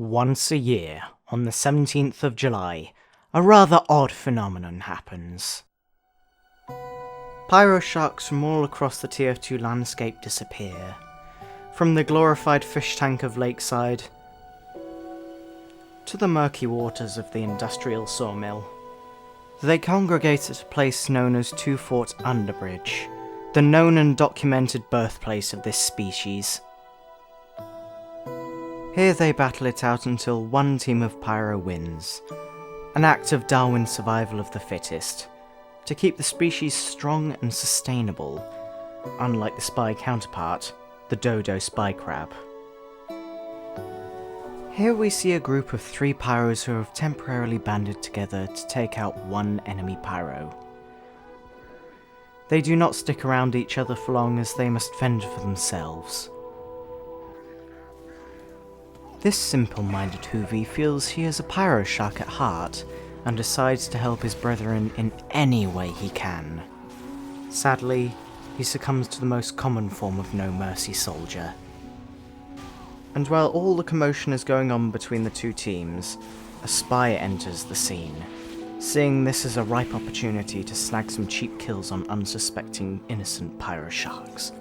Once a year, on the 17th of July, a rather odd phenomenon happens. Pyrosharks from all across the TF2 landscape disappear. From the glorified fish tank of Lakeside, to the murky waters of the industrial sawmill. They congregate at a place known as Two Fort Underbridge, the known and documented birthplace of this species. Here they battle it out until one team of pyro wins, an act of Darwin's survival of the fittest, to keep the species strong and sustainable, unlike the spy counterpart, the dodo spy crab. Here we see a group of 3 pyros who have temporarily banded together to take out one enemy pyro. They do not stick around each other for long as they must fend for themselves. This simple-minded Hoovie feels he is a Pyroshark at heart and decides to help his brethren in any way he can. Sadly, he succumbs to the most common form of no-mercy soldier. And while all the commotion is going on between the two teams, a spy enters the scene, seeing this as a ripe opportunity to snag some cheap kills on unsuspecting innocent Pyrosharks.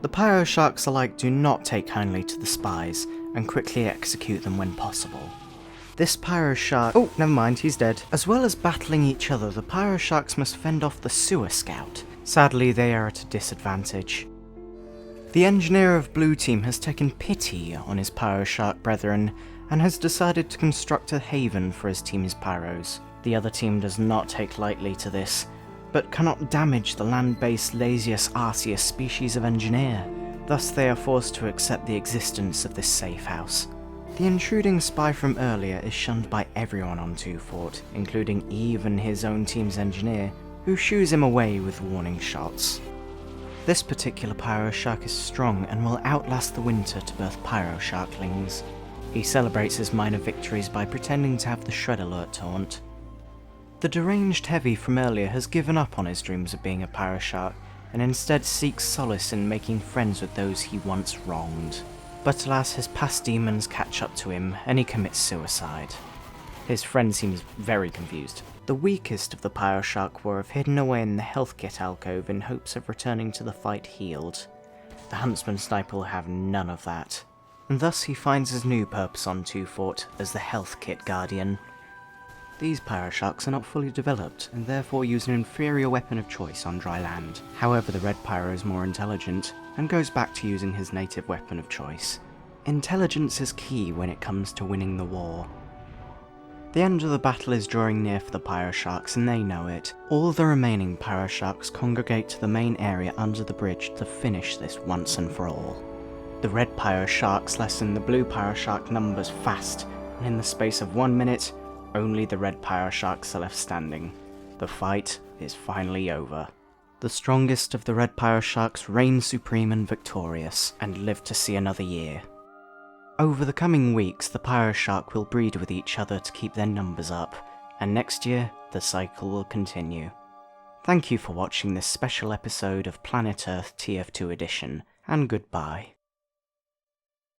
The Pyrosharks alike do not take kindly to the spies, and quickly execute them when possible. This Pyroshark— oh, never mind, he's dead. As well as battling each other, the Pyrosharks must fend off the sewer scout. Sadly, they are at a disadvantage. The engineer of Blue Team has taken pity on his Pyroshark brethren, and has decided to construct a haven for his team's pyros. The other team does not take lightly to this, but cannot damage the land-based Lasius arceus species of engineer. Thus they are forced to accept the existence of this safe house. The intruding spy from earlier is shunned by everyone on Two Fort, including even his own team's engineer, who shoos him away with warning shots. This particular Pyroshark is strong and will outlast the winter to birth Pyrosharklings. He celebrates his minor victories by pretending to have the Shred Alert taunt. The deranged Heavy from earlier has given up on his dreams of being a Pyroshark, and instead seeks solace in making friends with those he once wronged. But alas, his past demons catch up to him, and he commits suicide. His friend seems very confused. The weakest of the Pyroshark War have hidden away in the health kit alcove in hopes of returning to the fight healed. The Huntsman Sniper will have none of that, and thus he finds his new purpose on Two Fort as the health kit guardian. These Pyrosharks are not fully developed, and therefore use an inferior weapon of choice on dry land. However, the Red Pyro is more intelligent, and goes back to using his native weapon of choice. Intelligence is key when it comes to winning the war. The end of the battle is drawing near for the Pyrosharks, and they know it. All the remaining Pyrosharks congregate to the main area under the bridge to finish this once and for all. The Red Pyrosharks lessen the Blue Pyroshark numbers fast, and in the space of 1 minute, only the Red Pyrosharks are left standing. The fight is finally over. The strongest of the Red Pyrosharks reign supreme and victorious, and live to see another year. Over the coming weeks, the Pyroshark will breed with each other to keep their numbers up, and next year, the cycle will continue. Thank you for watching this special episode of Planet Earth TF2 Edition, and goodbye.